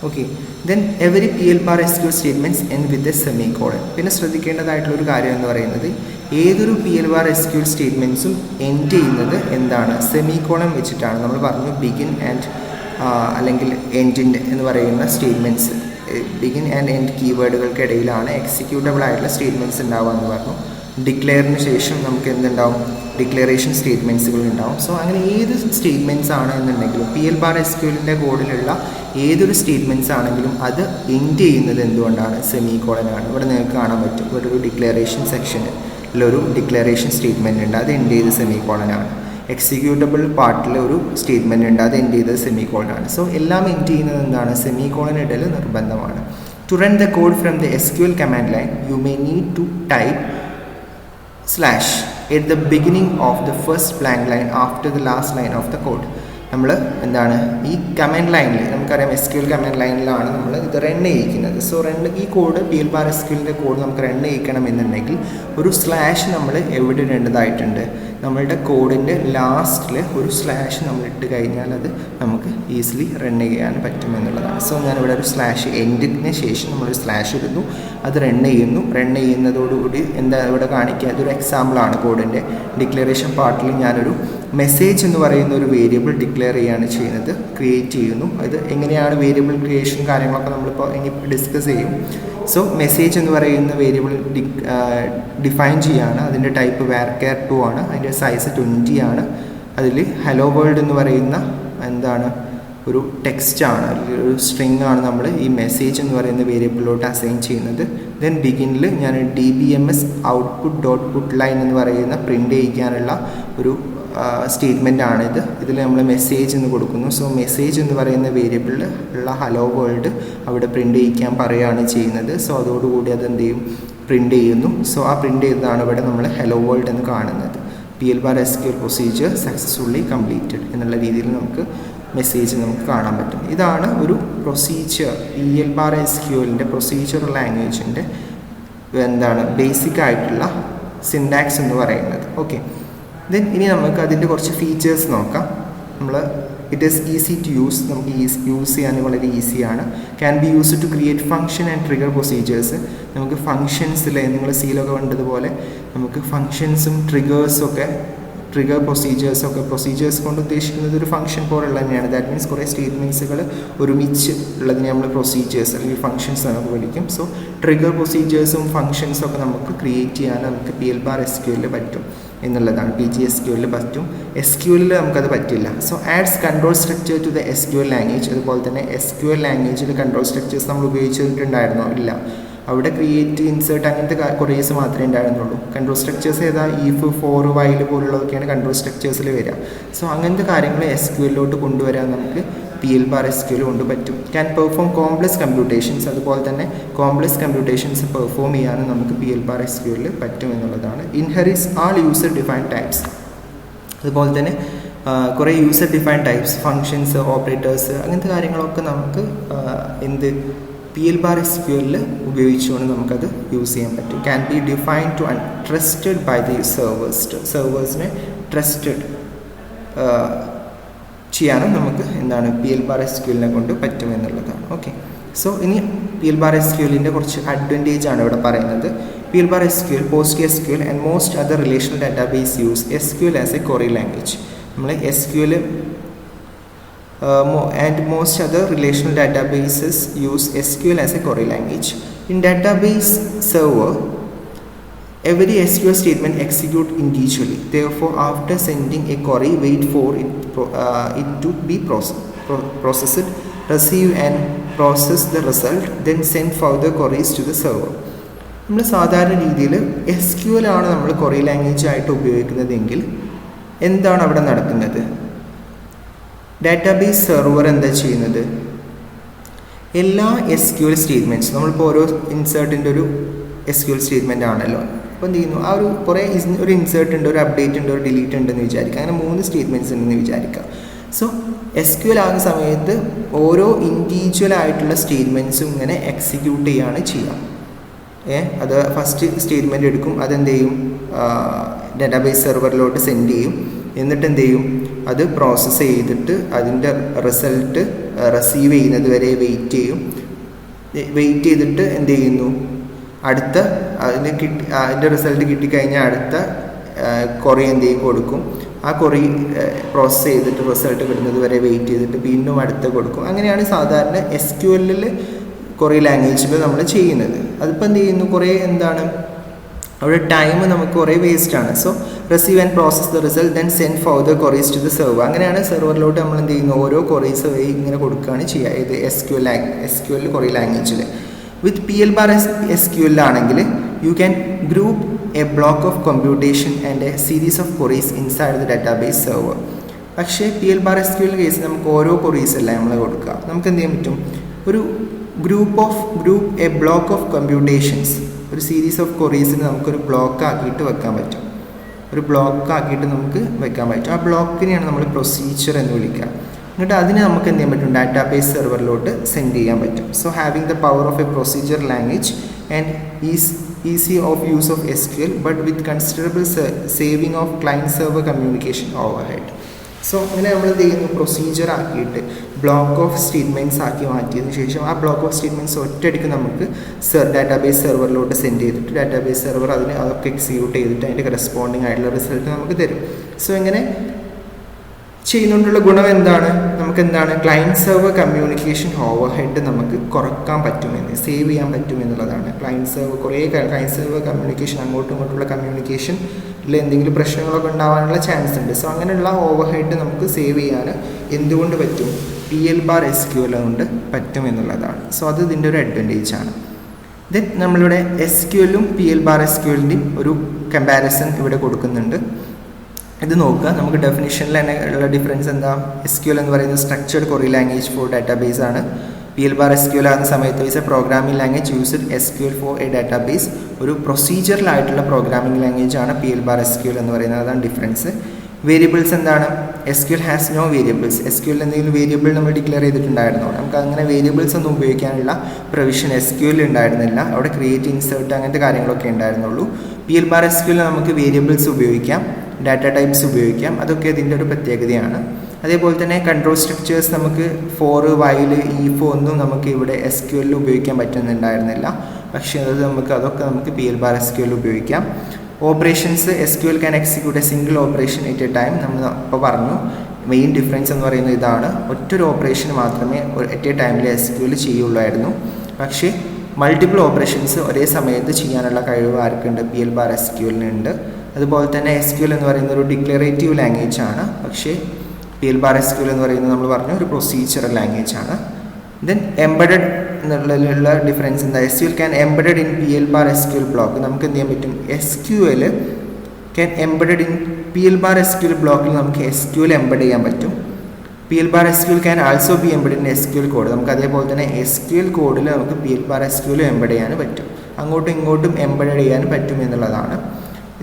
Okay, then every PL/SQL statements end with a semicolon. പിന്നെ ശ്രദ്ധിക്കേണ്ടതായിട്ടുള്ളൊരു കാര്യം എന്ന് പറയുന്നത്, ഏതൊരു PL/SQL സ്റ്റേറ്റ്മെൻറ്റ്സും എൻഡ് ചെയ്യുന്നത് എന്താണ്, സെമി കോളൻ വെച്ചിട്ടാണ്. നമ്മൾ പറഞ്ഞു ബിഗിൻ ആൻഡ് അല്ലെങ്കിൽ എൻഡിൻ്റെ എന്ന് പറയുന്ന സ്റ്റേറ്റ്മെൻറ്റ്സ്, ബിഗിൻ ആൻഡ് എൻഡ് കീവേഡുകൾക്കിടയിലാണ് എക്സിക്യൂട്ടബിൾ ആയിട്ടുള്ള സ്റ്റേറ്റ്മെൻറ്റ്സ് ഉണ്ടാവുക എന്ന് പറഞ്ഞു. ഡിക്ലെയറിന് ശേഷം നമുക്ക് എന്തുണ്ടാവും, ഡിക്ലറേഷൻ സ്റ്റേറ്റ്മെൻറ്റ്സുകൾ ഉണ്ടാവും. സോ അങ്ങനെ ഏത് സ്റ്റേറ്റ്മെൻറ്റ്സ് ആണ് എന്നുണ്ടെങ്കിലും PL/SQLൻ്റെ കോഡിലുള്ള ഏതൊരു സ്റ്റേറ്റ്മെൻറ്റ്സ് ആണെങ്കിലും അത് എൻഡ് ചെയ്യുന്നത് എന്തുകൊണ്ടാണ്, സെമി കോളനാണ്. ഇവിടെ നിങ്ങൾക്ക് കാണാൻ പറ്റും, ഇവിടെ ഒരു ഡിക്ലറേഷൻ സെക്ഷനിലൊരു ഡിക്ലറേഷൻ സ്റ്റേറ്റ്മെൻറ്റ് ഉണ്ട്, അത് എൻഡ് ചെയ്ത് സെമി കോളനാണ്. എക്സിക്യൂട്ടബിൾ പാർട്ടിൽ ഒരു സ്റ്റേറ്റ്മെൻറ്റ് ഉണ്ട്, അത് എൻഡ് ചെയ്തത് സെമി കോളനാണ്. സോ എല്ലാം എൻഡ് ചെയ്യുന്നത് എന്താണ്, സെമി കോളൻ ഇടൽ നിർബന്ധമാണ്. To run the code from the SQL command line you may need to type at the beginning of the first blank line after the last line of the code. നമ്മൾ എന്താണ് ഈ command ലൈനിൽ നമുക്കറിയാം SQL command ലൈനിലാണ് നമ്മൾ ഇത് run ചെയ്യിക്കുന്നത്. So ഈ code PL bar SQLൻ്റെ code നമുക്ക് run ചെയ്യിക്കണമെന്നുണ്ടെങ്കിൽ ഒരു സ്ലാഷ് നമ്മൾ എവിടെ ഇടേണ്ടതായിട്ടുണ്ട്? നമ്മളുടെ കോഡിൻ്റെ ലാസ്റ്റിൽ ഒരു സ്ലാഷ് നമ്മൾ ഇട്ട് കഴിഞ്ഞാൽ അത് നമുക്ക് ഈസിലി റൺ ചെയ്യാൻ പറ്റുമെന്നുള്ളതാണ്. സോ ഞാനിവിടെ ഒരു സ്ലാഷ് എൻഡിന് ശേഷം നമ്മളൊരു സ്ലാഷ് ഇടുന്നു, അത് റൺ ചെയ്യുന്നതോടുകൂടി എന്താ ഇവിടെ കാണിക്കുക? ഇതൊരു എക്സാമ്പിളാണ് കോഡിൻ്റെ ഡിക്ലറേഷൻ പാർട്ടിൽ ഞാനൊരു മെസ്സേജ് എന്ന് പറയുന്ന ഒരു വേരിയബിൾ ഡിക്ലെയർ ചെയ്യുകയാണ് ചെയ്യുന്നത്, ക്രിയേറ്റ് ചെയ്യുന്നു. അത് എങ്ങനെയാണ് വേരിയബിൾ ക്രിയേഷൻ കാര്യങ്ങളൊക്കെ നമ്മളിപ്പോൾ ഇനി ഡിസ്കസ് ചെയ്യും. സോ മെസ്സേജ് എന്ന് പറയുന്ന വേരിയബിൾ ഡിഫൈൻ ചെയ്യുകയാണ്. അതിൻ്റെ ടൈപ്പ് varchar 2 ആണ്, അതിൻ്റെ സൈസ് 20 ആണ്. അതിൽ ഹലോ വേൾഡ് എന്ന് പറയുന്ന എന്താണ് ഒരു ടെക്സ്റ്റാണ്, ഒരു സ്ട്രിങ് ആണ് നമ്മൾ ഈ മെസ്സേജ് എന്ന് പറയുന്ന വേരിയബിളിലോട്ട് അസൈൻ ചെയ്യുന്നത്. ദെൻ ബിഗിനിൽ ഞാൻ DBMS output dot put line എന്ന് പറയുന്ന പ്രിൻ്റ് ചെയ്യിക്കാനുള്ള ഒരു സ്റ്റേറ്റ്മെൻ്റ് ആണിത്. ഇതിൽ നമ്മൾ മെസ്സേജ് എന്ന് കൊടുക്കുന്നു. സോ മെസ്സേജ് എന്ന് പറയുന്ന വേരിയബിളിൽ ഉള്ള ഹലോ വേൾഡ് അവിടെ പ്രിൻ്റ് ചെയ്യിക്കാൻ പറയുകയാണ് ചെയ്യുന്നത്. സോ അതോടുകൂടി അതെന്ത് ചെയ്യും? പ്രിൻ്റ് ചെയ്യുന്നു. സോ ആ പ്രിൻ്റ് ചെയ്തതാണ് ഇവിടെ നമ്മൾ ഹലോ വേൾഡ് എന്ന് കാണുന്നത്. PL bar SQL procedure successfully completed എന്നുള്ള രീതിയിൽ നമുക്ക് മെസ്സേജ് നമുക്ക് കാണാൻ പറ്റും. ഇതാണ് ഒരു പ്രൊസീജിയർ, PL bar SQLൻ്റെ പ്രൊസീജിയർ ലാംഗ്വേജിൻ്റെ എന്താണ് ബേസിക് ആയിട്ടുള്ള സിൻടാക്സ് എന്ന് പറയുന്നത്. ഓക്കെ, ദെൻ ഇനി നമുക്ക് അതിൻ്റെ കുറച്ച് ഫീച്ചേഴ്സ് നോക്കാം. It is easy to use, നമുക്ക് യൂസ് ചെയ്യാൻ വളരെ ഈസിയാണ്. Can be use to create function and trigger procedures. നമുക്ക് ഫംഗ്ഷൻസിലെ നിങ്ങൾ സീലൊക്കെ കണ്ടതുപോലെ നമുക്ക് ഫംഗ്ഷൻസും ട്രിഗേഴ്സൊക്കെ ട്രിഗർ പ്രൊസീജിയേഴ്സ് കൊണ്ട് ഉദ്ദേശിക്കുന്നത് ഒരു ഫംഗ്ഷൻ പോലുള്ള തന്നെയാണ്. ദാറ്റ് മീൻസ് കുറേ സ്റ്റേറ്റ്മെൻറ്റ്സുകൾ ഒരുമിച്ച് ഉള്ളതിനെ നമ്മൾ പ്രൊസീജിയേഴ്സ് അല്ലെങ്കിൽ ഫംഗ്ഷൻസ് നമുക്ക് വിളിക്കും. സോ ട്രിഗർ പ്രൊസീജിയേഴ്സും ഫംഗ്ഷൻസൊക്കെ നമുക്ക് ക്രിയേറ്റ് ചെയ്യാൻ നമുക്ക് PL bar SQL പറ്റും എന്നുള്ളതാണ്. PGSQL പറ്റും, SQL നമുക്കത് പറ്റില്ല. So adds control structure to the SQL language. അതുപോലെ തന്നെ SQL ലാംഗ്വേജിൽ കൺട്രോൾ സ്ട്രക്ചേഴ്സ് നമ്മൾ ഉപയോഗിച്ചിട്ടുണ്ടായിരുന്നോ? ഇല്ല. അവിടെ ക്രിയേറ്റ്, ഇൻസേർട്ട് അങ്ങനത്തെ കുറേസ് മാത്രമേ ഉണ്ടായിരുന്നുള്ളൂ. കൺട്രോൾ സ്ട്രക്ചേഴ്സ് ഏതാ? if, for, while പോലുള്ളതൊക്കെയാണ് കൺട്രോൾ സ്ട്രക്ചേഴ്സിൽ വരിക. സോ അങ്ങനത്തെ കാര്യങ്ങൾ SQLലോട്ട് കൊണ്ടുവരാൻ നമുക്ക് PL bar SQL കൊണ്ട് പറ്റും. Can perform complex computations. അതുപോലെ തന്നെ കോംപ്ലക്സ് കമ്പ്യൂട്ടേഷൻസ് പെർഫോം ചെയ്യാനും നമുക്ക് PL bar SQL പറ്റും എന്നുള്ളതാണ്. ഇൻഹെറിറ്റ്സ് ആൾ യൂസർ ഡിഫൈൻഡ് ടൈപ്സ്. അതുപോലെ തന്നെ കുറേ user defined types, functions, operators, അങ്ങനത്തെ കാര്യങ്ങളൊക്കെ നമുക്ക് PL bar SQL ഉപയോഗിച്ചുകൊണ്ട് നമുക്കത് യൂസ് ചെയ്യാൻ പറ്റും. Can be defined to trusted by the സെർവേഴ്സിനെ ട്രസ്റ്റഡ് ചെയ്യാനും നമുക്ക് PL bar SQLനെ കൊണ്ട് പറ്റുമെന്നുള്ളതാണ്. ഓക്കെ, സോ ഇനി PL bar SQLൻ്റെ കുറച്ച് അഡ്വാൻറ്റേജ് ആണ് ഇവിടെ പറയുന്നത്. PL bar SQL, PostgreSQL and most other relational database use SQL as a query language. നമ്മൾ SQL and most other relational databases use SQL as a query language. In database server, every SQL statement executes individually. Therefore, after sending a query, wait for it to be processed, receive and process the result, then send further queries to the server. നമ്മൾ സാധാരണ രീതിയിൽ SQL ആണ് നമ്മൾ query language ആയിട്ട് ഉപയോഗിക്കുന്നതെങ്കിൽ എന്താണ് അവിടെ നടക്കുന്നത്? ഡാറ്റാബേസ് സെർവർ എന്താ ചെയ്യുന്നത്? എല്ലാ SQL സ്റ്റേറ്റ്മെൻറ്റ്സ്, നമ്മളിപ്പോൾ ഓരോ ഇൻസേർട്ടിൻ്റെ ഒരു SQL സ്റ്റേറ്റ്മെൻ്റ് ആണല്ലോ. അപ്പോൾ എന്ത് ചെയ്യുന്നു? ആ ഒരു ഇൻസേർട്ട് ഉണ്ട്, ഒരു അപ്ഡേറ്റ് ഉണ്ട്, ഒരു ഡിലീറ്റ് ഉണ്ടെന്ന് വിചാരിക്കുക. അങ്ങനെ 3 സ്റ്റേറ്റ്മെൻറ്റ്സ് ഉണ്ടെന്ന് വിചാരിക്കുക. സോ SQL ആകുന്ന സമയത്ത് ഓരോ ഇൻഡിവിജ്വൽ ആയിട്ടുള്ള സ്റ്റേറ്റ്മെൻറ്റ്സും ഇങ്ങനെ എക്സിക്യൂട്ട് ചെയ്യുകയാണ് ചെയ്യുക. അത് ഫസ്റ്റ് സ്റ്റേറ്റ്മെൻറ്റ് എടുക്കും, അതെന്ത് ചെയ്യും? ഡാറ്റാബേസ് സെർവറിലോട്ട് സെൻഡ് ചെയ്യും. എന്നിട്ട് എന്ത് ചെയ്യും? അത് പ്രോസസ്സ് ചെയ്തിട്ട് അതിൻ്റെ റിസൾട്ട് റിസീവ് ചെയ്യുന്നത് വരെ വെയിറ്റ് ചെയ്തിട്ട് എന്ത് ചെയ്യുന്നു? അതിൻ്റെ റിസൾട്ട് കിട്ടിക്കഴിഞ്ഞാൽ അടുത്ത ക്വറി എന്ത് ചെയ്യും? കൊടുക്കും. ആ ക്വറി പ്രോസസ്സ് ചെയ്തിട്ട് റിസൾട്ട് കിട്ടുന്നത് വരെ വെയിറ്റ് ചെയ്തിട്ട് വീണ്ടും അടുത്ത കൊടുക്കും. അങ്ങനെയാണ് സാധാരണ SQL ക്വറി ലാംഗ്വേജിൽ നമ്മൾ ചെയ്യുന്നത്. അതിപ്പോൾ എന്ത് ചെയ്യുന്നു? കുറേ അവിടെ ടൈം നമുക്ക് കുറേ വേസ്റ്റാണ്. So receive and process the result, then send further queries to the server. അങ്ങനെയാണ് സെർവറിലോട്ട് നമ്മൾ എന്ത് ചെയ്യുന്നു? ഓരോ ക്വറീസ് ഇങ്ങനെ കൊടുക്കുകയാണ് ചെയ്യുക. ഇത് SQL ക്വറി ലാംഗ്വേജിൽ. വിത്ത് PL bar SQL ആണെങ്കിൽ you can group A block of computation and A series of queries inside the database server. പക്ഷേ PL bar SQL കേസ് നമുക്ക് ഓരോ ക്വറീസ് അല്ല നമ്മൾ കൊടുക്കുക. നമുക്ക് എന്ത് ചെയ്യാൻ പറ്റും? ഒരു group A block of computations, ഒരു സീരീസ് ഓഫ് ക്വറീസിന് നമുക്കൊരു ബ്ലോക്ക് ആക്കിയിട്ട് വെക്കാൻ പറ്റും. ഒരു ബ്ലോക്ക് ആക്കിയിട്ട് നമുക്ക് വെക്കാൻ പറ്റും. ആ ബ്ലോക്കിനെയാണ് നമ്മൾ പ്രൊസീജിയർ എന്ന് വിളിക്കുക. എന്നിട്ട് അതിന് നമുക്ക് എന്ത് ചെയ്യാൻ പറ്റും, ഡാറ്റാബേസ് സെർവറിലോട്ട് സെൻഡ് ചെയ്യാൻ പറ്റും. So having the power of A procedure language and easy of use of SQL but with considerable saving of client server communication over head. So അങ്ങനെ നമ്മൾ എന്ത് ചെയ്യുന്നു, പ്രൊസീജിയർ ആക്കിയിട്ട് ബ്ലോക്ക് ഓഫ് സ്റ്റേറ്റ്മെൻറ്റ്സ് ആക്കി മാറ്റിയതിന് ശേഷം ആ ബ്ലോക്ക് ഓഫ് സ്റ്റേറ്റ്മെൻറ്റ്സ് ഒറ്റയടിക്ക് നമുക്ക് ഡാറ്റാബേസ് സെർവറിലോട്ട് സെൻഡ് ചെയ്തിട്ട് ഡാറ്റാബേസ് സെർവർ അതൊക്കെ എക്സിക്യൂട്ട് ചെയ്തിട്ട് അതിൻ്റെ കറസ്പോണ്ടിങ് ആയിട്ടുള്ള റിസൾട്ട് നമുക്ക് തരും. സോ ഇങ്ങനെ ചെയ്യുന്നതുകൊണ്ടുള്ള ഗുണം എന്താണ്, നമുക്ക് എന്താണ്, client server communication over head നമുക്ക് കുറക്കാൻ പറ്റുമെന്ന്, സേവ് ചെയ്യാൻ പറ്റുമെന്നുള്ളതാണ്. ക്ലയൻറ്റ് സെർവർ കമ്മ്യൂണിക്കേഷൻ അങ്ങോട്ടും ഇങ്ങോട്ടുള്ള കമ്മ്യൂണിക്കേഷനിൽ എന്തെങ്കിലും പ്രശ്നങ്ങളൊക്കെ ഉണ്ടാകാനുള്ള ചാൻസ് ഉണ്ട്. സോ അങ്ങനെയുള്ള ഓവർ ഹെഡ് നമുക്ക് സേവ് ചെയ്യാൻ എന്തുകൊണ്ട് പറ്റും, PL/SQL കൊണ്ട് പറ്റും എന്നുള്ളതാണ്. സോ അത് ഇതിൻ്റെ ഒരു അഡ്വാൻറ്റേജ് ആണ്. ദെൻ നമ്മളിവിടെ SQLും PL/SQLൻ്റെയും ഒരു കമ്പാരിസൺ ഇവിടെ കൊടുക്കുന്നുണ്ട്. ഇത് നോക്കുക, നമുക്ക് ഡെഫിനിഷനിൽ തന്നെ ഉള്ള ഡിഫറൻസ് എന്താ, SQL എന്ന് പറയുന്നത് structured query language for database ആണ്. PL/SQL ആകുന്ന സമയത്ത് is a programming language used SQL for a database. ഒരു പ്രൊസീജിയറലായിട്ടുള്ള പ്രോഗ്രാമിംഗ് ലാംഗ്വേജ് ആണ് PL/SQL എന്ന് പറയുന്നത്. അതാണ് ഡിഫറൻസ്. വേരിയബിൾസ് എന്താണ്, SQL has no variables. SQL എന്തെങ്കിലും വേരിയബിൾ നമ്മൾ ഡിക്ലെയർ ചെയ്തിട്ടുണ്ടായിരുന്നോ, നമുക്ക് അങ്ങനെ വേരിയബിൾസ് ഒന്നും ഉപയോഗിക്കാനുള്ള പ്രൊവിഷൻ SQL ഉണ്ടായിരുന്നില്ല. അവിടെ ക്രിയേറ്റ്, ഇൻസേർട്ട് അങ്ങനത്തെ കാര്യങ്ങളൊക്കെ ഉണ്ടായിരുന്നുള്ളൂ. PL/SQL നമുക്ക് വേരിയബിൾസ് ഉപയോഗിക്കാം, ഡാറ്റ ടൈപ്സ് ഉപയോഗിക്കാം. അതൊക്കെ ഇതിൻ്റെ ഒരു പ്രത്യേകതയാണ്. അതേപോലെ തന്നെ കൺട്രോൾ സ്ട്രക്ചേഴ്സ് നമുക്ക് ഫോർ, വൈൽ, if ഒന്നും നമുക്ക് ഇവിടെ SQL ഉപയോഗിക്കാൻ പറ്റുന്നുണ്ടായിരുന്നില്ല. പക്ഷേ അതൊക്കെ നമുക്ക് PL/SQL ഉപയോഗിക്കാം. Operations SQL can execute A single operation at A time. നമ്മൾ ഇപ്പോൾ പറഞ്ഞു മെയിൻ ഡിഫറൻസ് എന്ന് പറയുന്നത് ഇതാണ്. ഒറ്റൊരു ഓപ്പറേഷൻ മാത്രമേ അറ്റ് എ ടൈമിൽ SQL ചെയ്യുള്ളായിരുന്നു. പക്ഷേ മൾട്ടിപ്പിൾ ഓപ്പറേഷൻസ് ഒരേ സമയത്ത് ചെയ്യാനുള്ള കഴിവ് ആർക്കുണ്ട്, PL/SQL-നുണ്ട്. അതുപോലെ തന്നെ SQL എന്ന് പറയുന്നത് ഒരു ഡിക്ലറേറ്റീവ് ലാംഗ്വേജ് ആണ്. പക്ഷേ PL/SQL എന്ന് പറയുന്നത് നമ്മൾ പറഞ്ഞു ഒരു പ്രൊസീജിയറൽ ലാംഗ്വേജ് ആണ്. ദെൻ എംബഡഡ് എന്നുള്ളതിലുള്ള ഡിഫറൻസ് എന്താ, SQL can embedded in PL/SQL block. നമുക്ക് എന്ത് ചെയ്യാൻ പറ്റും, SQL can embedded in PL/SQL ബ്ലോക്കിൽ നമുക്ക് SQL എംബഡ് ചെയ്യാൻ പറ്റും. PL/SQL can also be embed in SQL code. നമുക്ക് അതേപോലെ തന്നെ SQL കോഡിൽ നമുക്ക് PL/SQL എംബഡ് ചെയ്യാൻ പറ്റും. അങ്ങോട്ടും ഇങ്ങോട്ടും എംബഡ് ചെയ്യാൻ പറ്റും എന്നുള്ളതാണ്.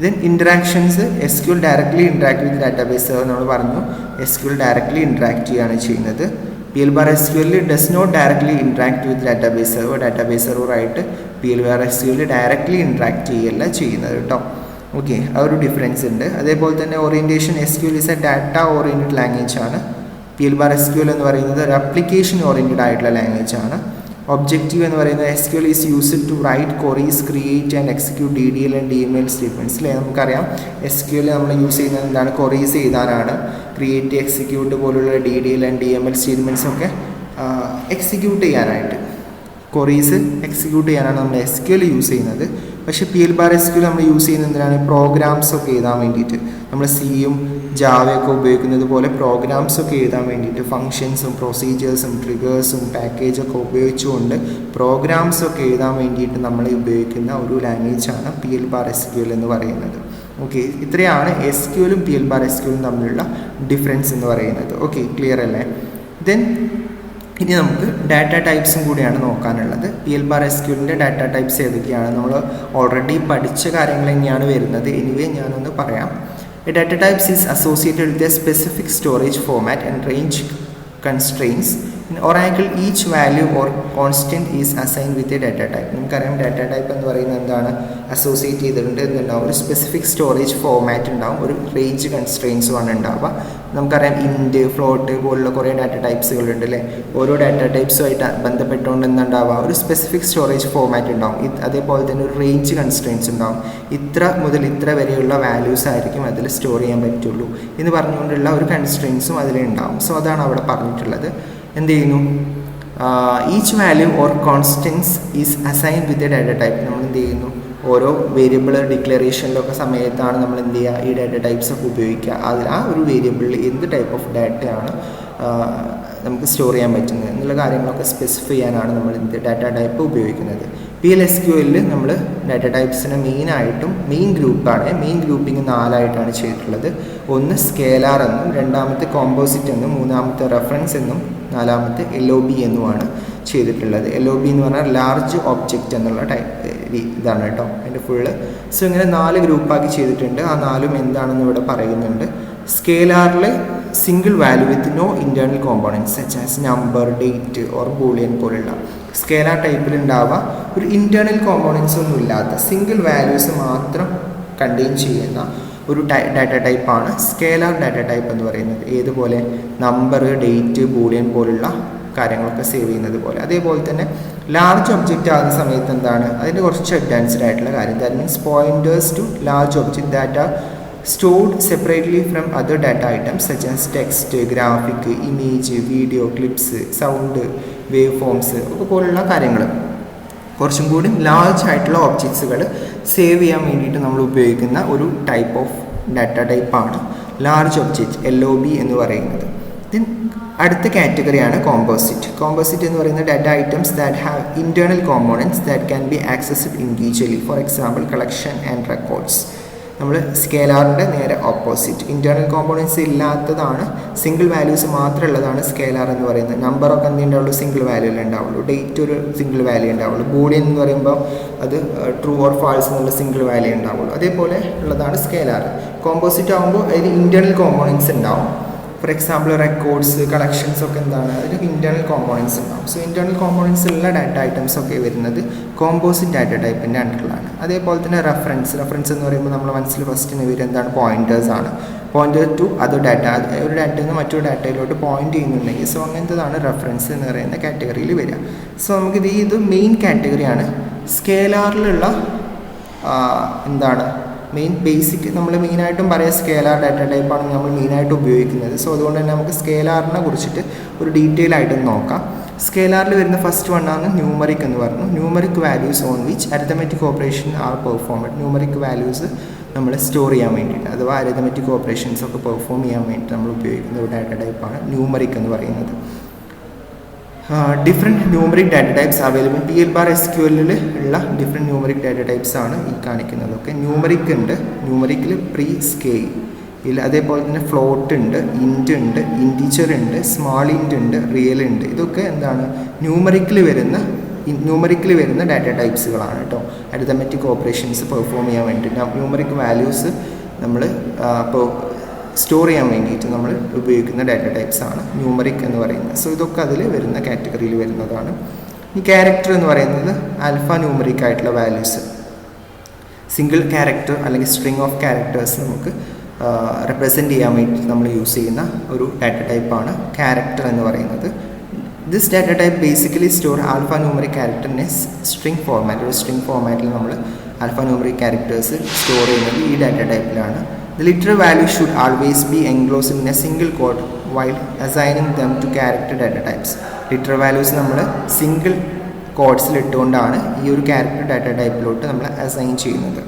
Then interactions, SQL directly interact with database server. നമ്മൾ പറഞ്ഞു SQL ഡയറക്റ്റ്ലി ഇൻട്രാക്ട് ചെയ്യുകയാണ് ചെയ്യുന്നത്. PL/SQL does not directly interact with database server. Database സെർവറായിട്ട് PL/SQL ഡയറക്റ്റ്ലി ഇൻട്രാക്ട് ചെയ്യല്ല ചെയ്യുന്നത് കേട്ടോ. ഓക്കെ, ആ ഒരു ഡിഫറൻസ് ഉണ്ട്. അതേപോലെ തന്നെ orientation, SQL is a data oriented language ആണ്. PL/SQL എന്ന് പറയുന്നത് ഒരു അപ്ലിക്കേഷൻ ഓറിയൻറ്റഡ് ആയിട്ടുള്ള ലാംഗ്വേജ് ആണ്. ഒബ്ജക്റ്റീവ് എന്ന് പറയുന്നത് SQL is used to write queries, create and execute DDL and DML statements. അല്ലേ, നമുക്കറിയാം SQL നമ്മൾ യൂസ് ചെയ്യുന്നത് എന്താണ്, ക്വറീസ് എഴുതാനാണ്. ക്രിയേറ്റ്, എക്സിക്യൂട്ട് പോലുള്ള DDL ആൻഡ് DML സ്റ്റേറ്റ്മെൻറ്റ്സ് ഒക്കെ എക്സിക്യൂട്ട് ചെയ്യാനായിട്ട്, ക്വറീസ് എക്സിക്യൂട്ട് ചെയ്യാനാണ് നമ്മൾ SQL യൂസ് ചെയ്യുന്നത്. പക്ഷേ PL/SQL നമ്മൾ യൂസ് ചെയ്യുന്നത് എന്തിനാണ്, പ്രോഗ്രാംസ് ഒക്കെ എഴുതാൻ വേണ്ടിയിട്ട്. നമ്മൾ സിയും ജാവയൊക്കെ ഉപയോഗിക്കുന്നത് പോലെ പ്രോഗ്രാംസ് ഒക്കെ എഴുതാൻ വേണ്ടിയിട്ട് ഫങ്ഷൻസും പ്രൊസീജിയേഴ്സും ട്രിഗേഴ്സും പാക്കേജൊക്കെ ഉപയോഗിച്ചുകൊണ്ട് പ്രോഗ്രാംസ് ഒക്കെ എഴുതാൻ വേണ്ടിയിട്ട് നമ്മൾ ഉപയോഗിക്കുന്ന ഒരു ലാംഗ്വേജാണ് PL/SQL എന്ന് പറയുന്നത്. ഓക്കെ, ഇത്രയാണ് SQLും PL/SQLും തമ്മിലുള്ള ഡിഫറൻസ് എന്ന് പറയുന്നത്. ഓക്കെ, ക്ലിയർ അല്ലേ? ദെൻ ഇനി നമുക്ക് ഡാറ്റ ടൈപ്സും കൂടിയാണ് നോക്കാനുള്ളത്. PL/SQLിൻ്റെ ഡാറ്റ ടൈപ്സ് ഏതൊക്കെയാണ്, നമ്മൾ ഓൾറെഡി പഠിച്ച കാര്യങ്ങൾ തന്നെയാണ് വരുന്നത്. എനിവേ ഞാനൊന്ന് പറയാം. A data types is associated with a specific storage format and range constraints. In Oracle, each value or constant is assigned with a data type. നമുക്കറിയാം ഡാറ്റ ടൈപ്പ് എന്ന് പറയുന്നത് എന്താണ്, അസോസിയേറ്റ് ചെയ്തിട്ടുണ്ട് എന്തുണ്ടാവും, ഒരു സ്പെസിഫിക് സ്റ്റോറേജ് ഫോമാറ്റ് ഉണ്ടാവും, ഒരു range കൺസ്ട്രെയിൻസും ആണ് ഉണ്ടാവുക. നമുക്കറിയാം ഇൻറ്റ്, ഫ്ലോട്ട് പോലുള്ള കുറേ ഡാറ്റ ടൈപ്സുകളുണ്ട് അല്ലേ. ഓരോ ഡാറ്റ ടൈപ്സുമായിട്ട് ബന്ധപ്പെട്ടുകൊണ്ട് എന്തുണ്ടാവുക, ഒരു സ്പെസിഫിക് സ്റ്റോറേജ് ഫോമാറ്റ് ഉണ്ടാവും. അതേപോലെ തന്നെ ഒരു റേഞ്ച് കൺസ്ട്രെയിൻസ് ഉണ്ടാവും. ഇത്ര മുതൽ ഇത്ര വരെയുള്ള വാല്യൂസ് ആയിരിക്കും അതിൽ സ്റ്റോർ ചെയ്യാൻ പറ്റുള്ളൂ എന്ന് പറഞ്ഞുകൊണ്ടുള്ള ഒരു കൺസ്ട്രെയിൻസും അതിലുണ്ടാവും. സോ അതാണ് അവിടെ പറഞ്ഞിട്ടുള്ളത്. എന്ത് ചെയ്യുന്നു, each value or constants is assigned with a data type. നമ്മൾ എന്ത് ചെയ്യുന്നു, ഓരോ വേരിയബിൾ ഡിക്ലറേഷനിലൊക്കെ സമയത്താണ് നമ്മൾ എന്ത് ചെയ്യുക, ഈ ഡാറ്റ ടൈപ്സ് ഒക്കെ ഉപയോഗിക്കുക. അതിൽ ആ ഒരു വേരിയബിളിൽ എന്ത് ടൈപ്പ് ഓഫ് ഡാറ്റയാണ് നമുക്ക് സ്റ്റോർ ചെയ്യാൻ പറ്റുന്നത് എന്നുള്ള കാര്യങ്ങളൊക്കെ സ്പെസിഫൈ ചെയ്യാനാണ് നമ്മൾ ഡാറ്റ ടൈപ്പ് ഉപയോഗിക്കുന്നത്. PL/SQLിൽ നമ്മൾ ഡാറ്റ ടൈപ്സിനെ മെയിൻ ഗ്രൂപ്പാണ്. മെയിൻ ഗ്രൂപ്പിംഗ് 4ആയിട്ടാണ് ചെയ്തിട്ടുള്ളത്. ഒന്ന് സ്കേലാർ എന്നും, രണ്ടാമത്തെ കോമ്പോസിറ്റ് എന്നും, മൂന്നാമത്തെ റെഫറൻസ് എന്നും, നാലാമത്തെ LOB എന്നുമാണ് ചെയ്തിട്ടുള്ളത്. LOB എന്ന് പറഞ്ഞാൽ ലാർജ് ഒബ്ജക്റ്റ് എന്നുള്ള ഇതാണ് കേട്ടോ അതിൻ്റെ ഫുള്ള്. സോ ഇങ്ങനെ 4 ഗ്രൂപ്പാക്കി ചെയ്തിട്ടുണ്ട്. ആ 4ഉം എന്താണെന്ന് ഇവിടെ പറയുന്നുണ്ട്. സ്കേലാറിൽ single value with no internal components such as number, date or boolean പോലുള്ള സ്കേലാർ ടൈപ്പിൽ ഉണ്ടാവുക ഒരു ഇൻറ്റേർണൽ കോമ്പോണൻസ് ഒന്നും ഇല്ലാത്ത സിംഗിൾ വാല്യൂസ് മാത്രം കണ്ടെയ്ൻ ചെയ്യുന്ന ഒരു ഡാറ്റ ടൈപ്പാണ് സ്കേലാർ ഡാറ്റ ടൈപ്പ് എന്ന് പറയുന്നത്. ഏതുപോലെ നമ്പർ, ഡേറ്റ്, ബൂളിയൻ പോലുള്ള കാര്യങ്ങളൊക്കെ സേവ് ചെയ്യുന്നത് പോലെ. അതേപോലെ തന്നെ ലാർജ് ഒബ്ജക്റ്റ് ആകുന്ന സമയത്ത് എന്താണ് അതിൻ്റെ കുറച്ച് അഡ്വാൻസ്ഡ് ആയിട്ടുള്ള കാര്യം. That means pointers to large object that are stored separately from other data items such as text, graphic, image, video, clips, sound, waveforms ഒക്കെ പോലുള്ള കാര്യങ്ങൾ കുറച്ചും കൂടി ലാർജ് ആയിട്ടുള്ള ഒബ്ജക്ട്സുകൾ സേവ് ചെയ്യാൻ വേണ്ടിയിട്ട് നമ്മൾ ഉപയോഗിക്കുന്ന ഒരു ടൈപ്പ് ഓഫ് ഡാറ്റ ടൈപ്പാണ് ലാർജ് ഒബ്ജക്റ്റ് LOB എന്ന് പറയുന്നത്. ദെൻ അടുത്ത കാറ്റഗറിയാണ് കോമ്പോസിറ്റ്. കോമ്പോസിറ്റ് എന്ന് പറയുന്ന data items that have internal components that can be accessed individually. For example collection and records. നമ്മൾ സ്കേലാറിൻ്റെ നേരെ ഓപ്പോസിറ്റ്. ഇൻറ്റേർണൽ കോമ്പോണൻസ് ഇല്ലാത്തതാണ്, സിംഗിൾ വാല്യൂസ് മാത്രം ഉള്ളതാണ് സ്കേലാർ എന്ന് പറയുന്നത്. നമ്പറൊക്കെ എന്ത് ഉണ്ടാവുള്ളൂ, സിംഗിൾ വാല്യൂല്ലേ ഉണ്ടാവുള്ളൂ. ഡേറ്റ് ഒരു സിംഗിൾ വാല്യൂ ഉണ്ടാവുള്ളൂ. ബൂളിയൻ എന്ന് പറയുമ്പോൾ അത് ട്രൂ ഓർ ഫാൾസ് എന്നുള്ള സിംഗിൾ വാല്യൂ ഉണ്ടാവുള്ളൂ. അതേപോലെ ഉള്ളതാണ് സ്കേലാർ. കോമ്പോസിറ്റ് ആകുമ്പോൾ അതിൽ ഇൻറ്റേർണൽ കോമ്പോണൻസ് ഉണ്ടാവും. ഫോർ എക്സാമ്പിൾ റെക്കോർഡ്സ്, കളക്ഷൻസ് ഒക്കെ എന്താണ് അതിന് ഇൻറ്റേർണൽ കോമ്പോണൻസ് ഉണ്ടാവും. സോ ഇൻറ്റേർണൽ കോമ്പോണൻസ് ഉള്ള ഡാറ്റ ഐറ്റംസ് ഒക്കെ വരുന്നത് കോമ്പോസിറ്റ് ഡാറ്റ ടൈപ്പിൻ്റെ അണ്ടറിലാണ്. അതേപോലെ തന്നെ റെഫറൻസ് എന്ന് പറയുമ്പോൾ നമ്മൾ മനസ്സിൽ ഫസ്റ്റിന് വരും എന്താണ്, പോയിന്റേഴ്സ് ആണ്. പോയിന്റർ ടു അതർ ഡാറ്റ, ഒരു ഡാറ്റയിൽ നിന്ന് മറ്റൊരു ഡാറ്റയിലോട്ട് പോയിന്റ് ചെയ്യുന്നുണ്ടെങ്കിൽ സോ അങ്ങനത്തതാണ് റെഫറൻസ് എന്ന് പറയുന്ന കാറ്റഗറിയിൽ വരിക. സോ നമുക്കിത് ഇത് മെയിൻ കാറ്റഗറിയാണ്. സ്കേലാറിലുള്ള എന്താണ് മെയിൻ ബേസിക് നമ്മൾ മെയിനായിട്ടും പറയാം സ്കേലാർ ഡാറ്റ ടൈപ്പാണ് നമ്മൾ മെയിനായിട്ട് ഉപയോഗിക്കുന്നത്. സോ അതുകൊണ്ട് തന്നെ നമുക്ക് സ്കേലാറിനെ കുറിച്ചിട്ട് ഒരു ഡീറ്റെയിൽ ആയിട്ട് നോക്കാം. സ്കേലാറിൽ വരുന്ന ഫസ്റ്റ് വണ്ണാണ് ന്യൂമറിക് എന്ന് പറഞ്ഞു. Numeric values on which arithmetic operation are performed. Numeric values നമ്മൾ സ്റ്റോർ ചെയ്യാൻ വേണ്ടിയിട്ട് അഥവാ അരിത്തമെറ്റിക് ഓപ്പറേഷൻസ് ഒക്കെ പെർഫോം ചെയ്യാൻ വേണ്ടിയിട്ട് നമ്മൾ ഉപയോഗിക്കുന്ന ഒരു ഡാറ്റ ടൈപ്പാണ് ന്യൂമറിക് എന്ന് പറയുന്നത്. Different numeric data types available. PL SQL ഉള്ള ഡിഫറെൻറ്റ് ന്യൂമറിക് ഡാറ്റ ടൈപ്സ് ആണ് ഈ കാണിക്കുന്നതൊക്കെ. ന്യൂമറിക് ഉണ്ട്, ന്യൂമറിക്കിൽ പ്രീ സ്കെയിൽ ഇല്ല, അതേപോലെ തന്നെ ഫ്ലോട്ട് ഉണ്ട്, ഇൻറ്റ് ഉണ്ട്, ഇൻറ്റിജർ ഉണ്ട്, സ്മാൾ ഇൻറ്റ് ഉണ്ട്, റിയൽ ഉണ്ട്. ഇതൊക്കെ എന്താണ് ന്യൂമറിക്കിൽ വരുന്ന ഡാറ്റ ടൈപ്സുകളാണ് കേട്ടോ. അരിത്തമെറ്റിക് ഓപ്പറേഷൻസ് പെർഫോം ചെയ്യാൻ വേണ്ടിയിട്ട് ന്യൂമറിക് വാല്യൂസ് നമ്മൾ സ്റ്റോർ ചെയ്യാൻ വേണ്ടിയിട്ട് നമ്മൾ ഉപയോഗിക്കുന്ന ഡാറ്റ ടൈപ്സ് ആണ് ന്യൂമറിക് എന്ന് പറയുന്നത്. സോ ഇതൊക്കെ അതിൽ വരുന്ന കാറ്റഗറിയിൽ വരുന്നതാണ്. ഈ ക്യാരക്ടർ എന്ന് പറയുന്നത് ആൽഫ ന്യൂമറിക് ആയിട്ടുള്ള വാല്യൂസ്, സിംഗിൾ ക്യാരക്ടർ അല്ലെങ്കിൽ സ്ട്രിങ് ഓഫ് ക്യാരക്ടേഴ്സ് നമുക്ക് റെപ്രസെൻറ്റ് ചെയ്യാൻ വേണ്ടി നമ്മൾ യൂസ് ചെയ്യുന്ന ഒരു ഡാറ്റ ടൈപ്പാണ് ക്യാരക്ടർ എന്ന് പറയുന്നത്. This data type basically store alpha numeric ക്യാരക്ടറിനെ സ്ട്രിങ് ഫോർമാറ്റ്, ഒരു സ്ട്രിങ് ഫോർമാറ്റിൽ നമ്മൾ ആൽഫ ന്യൂമറിക് ക്യാരക്ടേഴ്സ് സ്റ്റോർ ചെയ്യുന്നത് ഈ data ടൈപ്പിലാണ്. The literal value should always be enclosed in a single quote while assigning them to character data types. Literal values നമ്മൾ single കോഡ്സിൽ ഇട്ടുകൊണ്ടാണ് ഈ ഒരു character data ടൈപ്പിലോട്ട് നമ്മൾ assign ചെയ്യുന്നത്.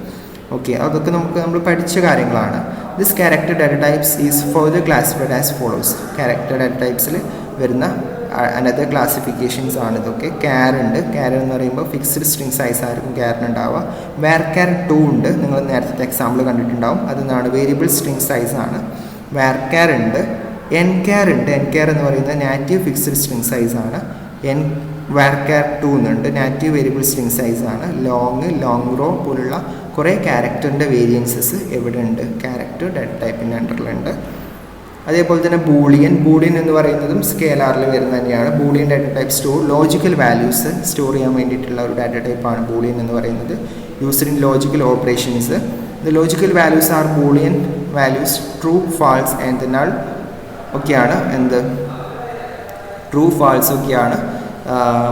ഓക്കെ, അതൊക്കെ നമ്മൾ പഠിച്ച കാര്യങ്ങളാണ്. This character data types is further classified as follows. Character data ടൈപ്സിൽ വരുന്ന അനദർ ക്ലാസിഫിക്കേഷൻസ് ആണ് ഇതൊക്കെ. ക്യാർ ഉണ്ട്, ക്യാർ എന്ന് പറയുമ്പോൾ ഫിക്സ്ഡ് സ്ട്രിങ് സൈസ് ആയിരിക്കും ക്യാറിന് ഉണ്ടാവുക. വാർക്യാർ 2 ഉണ്ട്, നിങ്ങൾ നേരത്തെ എക്സാമ്പിൾ കണ്ടിട്ടുണ്ടാവും, അതെന്നാണ് വേരിയബിൾ സ്ട്രിങ് സൈസ് ആണ്. വാർക്യാർ ഉണ്ട്, എൻക്യാർ ഉണ്ട്. എൻക്യാർ എന്ന് പറയുന്നത് നാറ്റീവ് ഫിക്സ്ഡ് സ്ട്രിങ് സൈസ് ആണ്. വാർക്യാർ 2 എന്നുണ്ട്, നാറ്റീവ് വേരിയബിൾ സ്ട്രിങ് സൈസ് ആണ്. ലോങ് റോ പോലുള്ള കുറേ ക്യാരക്ടറിൻ്റെ വേരിയൻസസ് എവിടെ ഉണ്ട്, ക്യാരക്ടർ ഡാറ്റ ടൈപ്പിൻ്റെ അണ്ടറിലുണ്ട്. അതേപോലെ തന്നെ ബൂളിയൻ എന്ന് പറയുന്നതും സ്കേലാറിൽ വരുന്ന തന്നെയാണ്. Boolean data type store logical values store ചെയ്യാൻ വേണ്ടിയിട്ടുള്ള ഒരു ഡാറ്റ ടൈപ്പാണ് ബൂളിയൻ എന്ന് പറയുന്നത്. Used in logical operations. The logical values are Boolean values true, false and null ഒക്കെയാണ്. ട്രൂ, ഫാൾസ് ഒക്കെയാണ്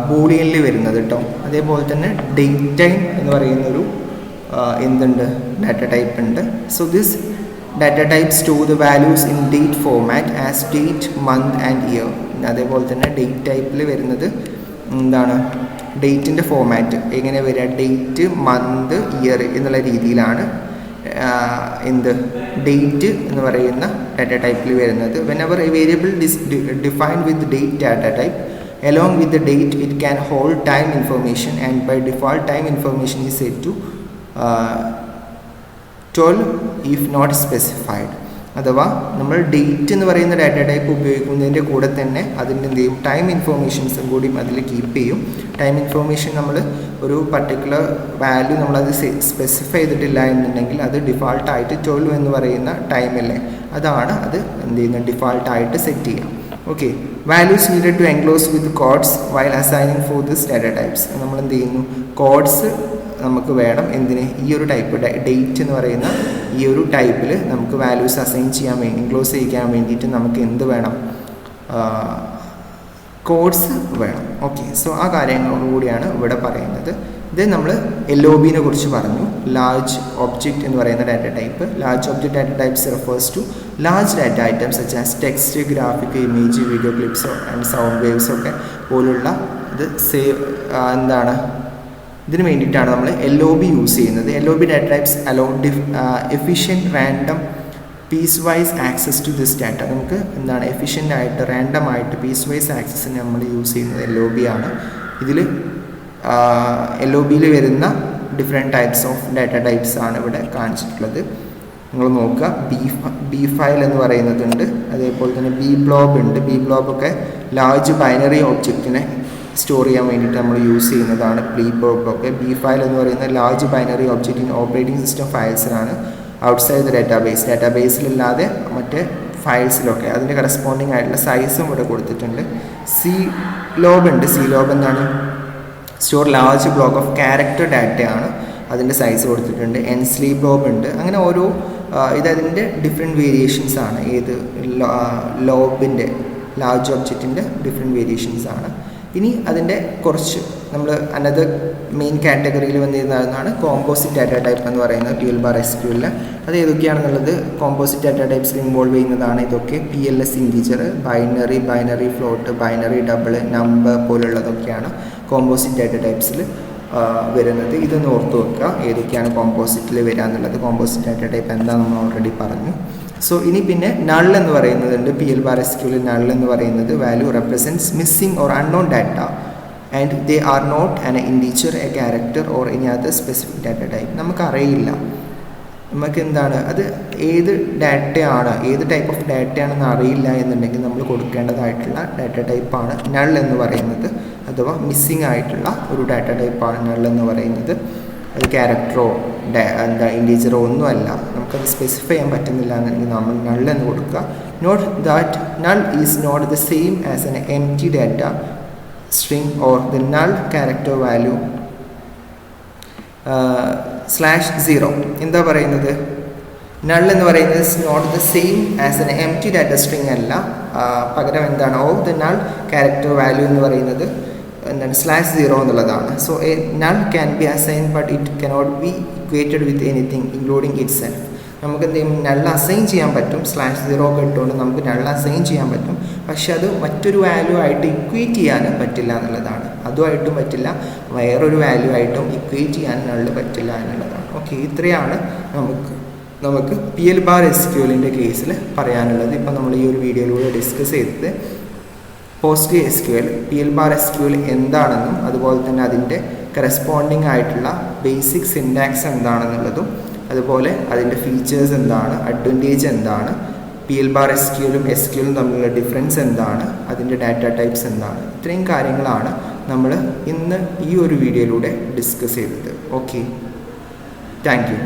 ബൂളിയനിൽ വരുന്നത് കേട്ടോ. അതേപോലെ തന്നെ ഡേറ്റ് ടൈം എന്ന് പറയുന്നൊരു ഡാറ്റ ടൈപ്പ് ഉണ്ട്. So this data type store the values in date format as date, month and year. അതേപോലെ തന്നെ ഡേറ്റ് ടൈപ്പിൽ വരുന്നത് ഡേറ്റിൻ്റെ ഫോർമാറ്റ് എങ്ങനെ വരിക, ഡേറ്റ്, മന്ത്, ഇയർ എന്നുള്ള രീതിയിലാണ് ഡേറ്റ് എന്ന് പറയുന്ന ഡാറ്റ ടൈപ്പിൽ വരുന്നത്. Whenever A variable defined with date data type along with the date it can hold time information, and by default time information is set to 12 if not specified. അഥവാ നമ്മൾ date എന്ന് പറയുന്ന data type ഉപയോഗിക്കുന്നതിൻ്റെ കൂടെ തന്നെ അതിൻ്റെ എന്ത് ചെയ്യും, time ഇൻഫോർമേഷൻസും കൂടി അതിൽ കീപ്പ് ചെയ്യും. ടൈം ഇൻഫോർമേഷൻ നമ്മൾ ഒരു പർട്ടിക്കുലർ വാല്യൂ നമ്മളത് സ്പെസിഫൈ ചെയ്തിട്ടില്ല എന്നുണ്ടെങ്കിൽ അത് ഡിഫാൾട്ടായിട്ട് 12 എന്ന് പറയുന്ന ടൈമല്ലേ, അതാണ് അത് എന്ത് ചെയ്യുന്നത്, ഡിഫാൾട്ടായിട്ട് സെറ്റ് ചെയ്യാം. Okay, values needed to enclose with codes while assigning for this data types. നമ്മൾ എന്ത് ചെയ്യുന്നു, കോഡ്സ് നമുക്ക് വേണം എന്തിന്, ഈ ഒരു ടൈപ്പ് ഡേറ്റ് എന്ന് പറയുന്ന ഈ ഒരു ടൈപ്പിൽ നമുക്ക് വാല്യൂസ് അസൈൻ ചെയ്യാൻ വേണ്ടി, എൻക്ലോസ് ചെയ്യാൻ വേണ്ടിയിട്ട് നമുക്ക് എന്ത് വേണം, കോഡ്സ് വേണം. ഓക്കെ, സോ ആ കാര്യങ്ങളോടുകൂടിയാണ് ഇവിടെ പറയുന്നത്. ഇത് നമ്മൾ LOB കുറിച്ച് പറഞ്ഞു. ലാർജ് ഒബ്ജക്റ്റ് എന്ന് പറയുന്ന ഡാറ്റ ടൈപ്പ്. Large object data types refers to large data items such as text, graphic, image, video clips and sound waves ഒക്കെ പോലുള്ള ഇത് എന്താണ്, ഇതിന് വേണ്ടിയിട്ടാണ് നമ്മൾ LOB യൂസ് ചെയ്യുന്നത്. LOB data types allow efficient random piece wise access to this data. നമുക്ക് എന്താണ് എഫിഷ്യൻ്റ് ആയിട്ട് റാൻഡം ആയിട്ട് പീസ് വൈസ് ആക്സസിന് നമ്മൾ യൂസ് ചെയ്യുന്നത് LOB ആണ്. ഇതിൽ LOB വരുന്ന different types of data types ആണ് ഇവിടെ കാണിച്ചിട്ടുള്ളത്. നിങ്ങൾ നോക്കുക, ബി ഫയൽ എന്ന് പറയുന്നതുണ്ട്, അതേപോലെ തന്നെ ബി ബ്ലോബ് ഉണ്ട്. ബി ബ്ലോബ് ഒക്കെ ലാർജ് ബൈനറി ഒബ്ജക്റ്റിനെ സ്റ്റോർ ചെയ്യാൻ വേണ്ടിയിട്ട് നമ്മൾ യൂസ് ചെയ്യുന്നതാണ് ബി ബ്ലോബ് ഒക്കെ. ബി ഫയൽ എന്ന് പറയുന്ന large binary object in operating system ഫയൽസിനാണ് ഔട്ട്സൈഡ് ദ ഡാറ്റാബേസ്. ഡാറ്റാബേസിലില്ലാതെ മറ്റേ ഫയൽസിലൊക്കെ അതിൻ്റെ കറസ്പോണ്ടിങ് ആയിട്ടുള്ള സൈസും ഇവിടെ കൊടുത്തിട്ടുണ്ട്. സി ലോബ് ഉണ്ട്. സി ലോബ് എന്താണ്, store large block of character ഡാറ്റയാണ്, അതിൻ്റെ സൈസ് കൊടുത്തിട്ടുണ്ട്. എൻസ്ലീപ് ലോബ് ഉണ്ട്. അങ്ങനെ ഓരോ ഇതതിൻ്റെ ഡിഫറെൻറ്റ് വേരിയേഷൻസ് ആണ്. ഏത് ലോബിൻ്റെ ലാർജ് ഒബ്ജക്റ്റിൻ്റെ ഡിഫറെൻറ്റ് വേരിയേഷൻസ് ആണ്. ഇനി അതിൻ്റെ കുറച്ച് നമ്മൾ അനദർ മെയിൻ കാറ്റഗറിയിൽ വന്നിരുന്നതാണ് കോമ്പോസിറ്റ് ഡാറ്റ ടൈപ്പ് എന്ന് പറയുന്നത് PL SQL. അത് ഏതൊക്കെയാണെന്നുള്ളത് കോമ്പോസിറ്റ് ഡാറ്റ ടൈപ്സിൽ ഇൻവോൾവ് ചെയ്യുന്നതാണ്. ഇതൊക്കെ PLS integer, binary float, binary double, number പോലുള്ളതൊക്കെയാണ് കോമ്പോസിറ്റ് ഡാറ്റ ടൈപ്സിൽ വരുന്നത്. ഇതൊന്ന് ഓർത്ത് വെക്കുക, ഏതൊക്കെയാണ് കോമ്പോസിറ്റിൽ വരിക എന്നുള്ളത്. കോമ്പോസിറ്റ് ഡാറ്റ ടൈപ്പ് എന്താ നമ്മൾ ഓൾറെഡി പറഞ്ഞു. സോ ഇനി പിന്നെ നൾ എന്ന് പറയുന്നതുണ്ട്. PL SQL നൾ എന്ന് പറയുന്നത് value represents missing or unknown data and they are not an integer, a character or any other specific data type. നമുക്കറിയില്ല, നമുക്ക് എന്താണ് അത് ഏത് ഡാറ്റയാണ്, ഏത് ടൈപ്പ് ഓഫ് ഡാറ്റയാണെന്ന് അറിയില്ല എന്നുണ്ടെങ്കിൽ നമ്മൾ കൊടുക്കേണ്ടതായിട്ടുള്ള ഡാറ്റ ടൈപ്പാണ് നൾ എന്ന് പറയുന്നത്. അഥവാ മിസ്സിംഗ് ആയിട്ടുള്ള ഒരു ഡാറ്റ ടൈപ്പാണ് നൾ എന്ന് പറയുന്നത്. അത് ക്യാരക്ടറോ എന്താ ഇൻറ്റീജറോ ഒന്നുമല്ല, നമുക്കത് സ്പെസിഫൈ ചെയ്യാൻ പറ്റുന്നില്ല എന്നുണ്ടെങ്കിൽ നമ്മൾ നൾ എന്ന് കൊടുക്കുക. Note that null is not the same as an empty data string or the null character value /0. എന്താ പറയുന്നത്, null എന്ന് പറയുന്നത് is not the same as an empty data string അല്ല, പകരം എന്താണ്, ഓ the null character value എന്ന് പറയുന്നത് എന്താണ് /0 എന്നുള്ളതാണ്. So A null can be assigned but it cannot be equated with anything including itself. നമുക്ക് എന്ത് ചെയ്യും, നൾ അസൈൻ ചെയ്യാൻ പറ്റും. /0 ഒക്കെ ഇട്ടുകൊണ്ട് നമുക്ക് നൾ അസൈൻ ചെയ്യാൻ പറ്റും. പക്ഷെ അത് മറ്റൊരു വാല്യൂ ആയിട്ട് ഇക്വേറ്റ് ചെയ്യാൻ പറ്റില്ല എന്നുള്ളതാണ്. അതുമായിട്ടും പറ്റില്ല, വേറൊരു വാല്യൂ ആയിട്ടും ഇക്വേറ്റ് ചെയ്യാൻ നള്ള് പറ്റില്ല എന്നുള്ളതാണ്. ഓക്കെ, ഇത്രയാണ് നമുക്ക് PL SQLൻ്റെ കേസിൽ പറയാനുള്ളത്. ഇപ്പം നമ്മൾ ഈ ഒരു വീഡിയോയിലൂടെ ഡിസ്കസ് ചെയ്തത് PostgreSQL, PL SQL എന്താണെന്നും അതുപോലെ തന്നെ അതിൻ്റെ കറസ്പോണ്ടിങ് ആയിട്ടുള്ള ബേസിക് സിൻടാക്സ് എന്താണെന്നുള്ളതും, അതുപോലെ അതിൻ്റെ ഫീച്ചേഴ്സ് എന്താണ്, അഡ്വാൻറ്റേജ് എന്താണ്, PL SQLും SQLും തമ്മിലുള്ള ഡിഫറൻസ് എന്താണ്, അതിൻ്റെ ഡാറ്റ ടൈപ്സ് എന്താണ്, ഇത്രയും കാര്യങ്ങളാണ് നമ്മൾ ഇന്ന് ഈ ഒരു വീഡിയോയിലൂടെ ഡിസ്കസ് ചെയ്തത്. Okay, thank you.